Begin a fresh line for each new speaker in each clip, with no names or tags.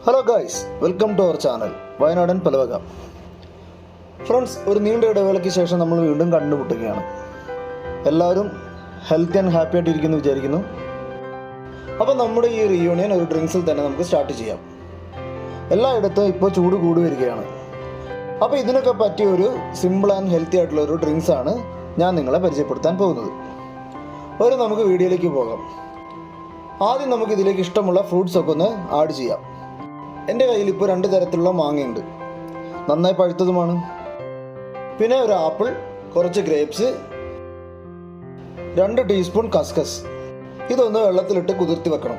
Hello guys, welcome to our channel വയനാടൻ പലവക. Friends, ഒരു നീണ്ട ഇടവേളയ്ക്ക് ശേഷം നമ്മൾ വീണ്ടും കണ്ടുമുട്ടുകയാണ്. എല്ലാവരും ഹെൽത്തി ആൻഡ് ഹാപ്പി ആയിട്ടിരിക്കുന്നു വിചാരിക്കുന്നു. അപ്പോൾ നമ്മുടെ ഈ റീയൂണിയൻ ഒരു ഡ്രിങ്ക്സിൽ തന്നെ നമുക്ക് സ്റ്റാർട്ട് ചെയ്യാം. എല്ലായിടത്തും ഇപ്പോൾ ചൂട് കൂടി വരികയാണ്. അപ്പോൾ ഇതിനൊക്കെ പറ്റിയ ഒരു സിമ്പിൾ ആൻഡ് ഹെൽത്തി ആയിട്ടുള്ള ഒരു ഡ്രിങ്ക്സാണ് ഞാൻ നിങ്ങളെ പരിചയപ്പെടുത്താൻ പോകുന്നത്. നമുക്ക് വീഡിയോയിലേക്ക് പോകാം. ആദ്യം നമുക്ക് ഇതിലേക്ക് ഇഷ്ടമുള്ള ഫ്രൂട്ട്സൊക്കെ ഒന്ന് ആഡ് ചെയ്യാം. എൻ്റെ കയ്യിൽ ഇപ്പോൾ 2 തരത്തിലുള്ള മാങ്ങയുണ്ട്, നന്നായി പഴുത്തതുമാണ്. പിന്നെ ഒരു ആപ്പിൾ, കുറച്ച് ഗ്രേപ്സ്, 2 ടീസ്പൂൺ കസ്കസ്. ഇതൊന്ന് വെള്ളത്തിലിട്ട് കുതിർത്തി വെക്കണം.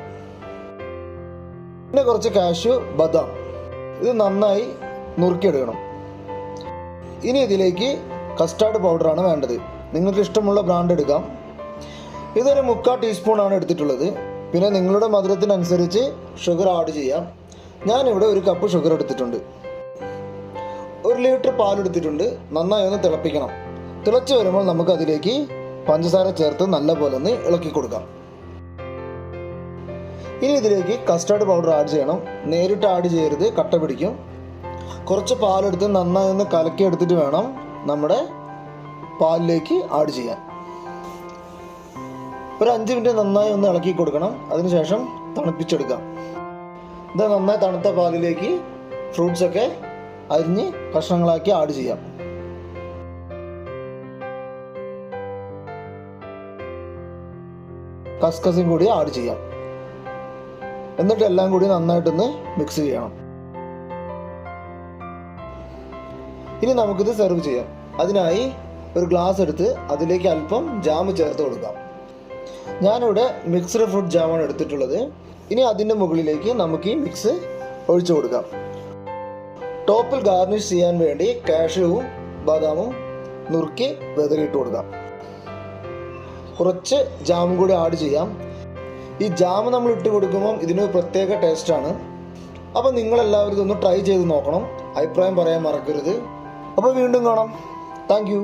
പിന്നെ കുറച്ച് കാഷ്യൂ, ബദാം, ഇത് നന്നായി നുറുക്കിയെടുക്കണം. ഇനി ഇതിലേക്ക് കസ്റ്റാർഡ് പൗഡറാണ് വേണ്ടത്. നിങ്ങൾക്ക് ഇഷ്ടമുള്ള ബ്രാൻഡ് എടുക്കാം. ഇതൊരു 3/4 ടീസ്പൂണാണ് എടുത്തിട്ടുള്ളത്. പിന്നെ നിങ്ങളുടെ മധുരത്തിനനുസരിച്ച് ഷുഗർ ആഡ് ചെയ്യാം. ഞാനിവിടെ 1 കപ്പ് ഷുഗർ എടുത്തിട്ടുണ്ട്. 1 ലിറ്റർ പാലെടുത്തിട്ടുണ്ട്. നന്നായി ഒന്ന് തിളപ്പിക്കണം. തിളച്ച് വരുമ്പോൾ നമുക്ക് അതിലേക്ക് പഞ്ചസാര ചേർത്ത് നല്ലപോലെ ഒന്ന് ഇളക്കി കൊടുക്കാം. ഇനി ഇതിലേക്ക് കസ്റ്റാർഡ് പൗഡർ ആഡ് ചെയ്യണം. നേരിട്ട് ആഡ് ചെയ്യരുത്, കട്ട പിടിക്കും. കുറച്ച് പാലെടുത്ത് നന്നായി ഒന്ന് കലക്കി എടുത്തിട്ട് വേണം നമ്മുടെ പാലിലേക്ക് ആഡ് ചെയ്യാൻ. ഒരു 5 മിനിറ്റ് നന്നായി ഒന്ന് ഇളക്കി കൊടുക്കണം. അതിനുശേഷം തണുപ്പിച്ചെടുക്കാം. ഇത് നന്നായി തണുത്ത പാലിലേക്ക് ഫ്രൂട്ട്സൊക്കെ അരിഞ്ഞ് കഷ്ണങ്ങളാക്കി ആഡ് ചെയ്യാം. കസ്കസും കൂടി ആഡ് ചെയ്യാം. എന്നിട്ട് എല്ലാം കൂടി നന്നായിട്ടൊന്ന് മിക്സ് ചെയ്യണം. ഇനി നമുക്കിത് സെർവ് ചെയ്യാം. അതിനായി ഒരു ഗ്ലാസ് എടുത്ത് അതിലേക്ക് അല്പം ജാം ചേർത്ത് കൊടുക്കാം. ഞാനിവിടെ മിക്സ്ഡ് ഫ്രൂട്ട് ജാമാണ് എടുത്തിട്ടുള്ളത്. ഇനി അതിൻ്റെ മുകളിലേക്ക് നമുക്ക് ഈ മിക്സ് ഒഴിച്ചു കൊടുക്കാം. ടോപ്പിൽ ഗാർണിഷ് ചെയ്യാൻ വേണ്ടി കാഷ്യൂവും ബദാമും നുറുക്കി വെതറിയിട്ട് കൊടുക്കാം. കുറച്ച് ജാമും കൂടി ആഡ് ചെയ്യാം. ഈ ജാം നമ്മൾ ഇട്ട് കൊടുക്കുമ്പം ഇതിന് പ്രത്യേക ടേസ്റ്റാണ്. അപ്പോൾ നിങ്ങളെല്ലാവരും ഇതൊന്ന് ട്രൈ ചെയ്ത് നോക്കണം. അഭിപ്രായം പറയാൻ മറക്കരുത്. അപ്പോൾ വീണ്ടും കാണാം. Thank you.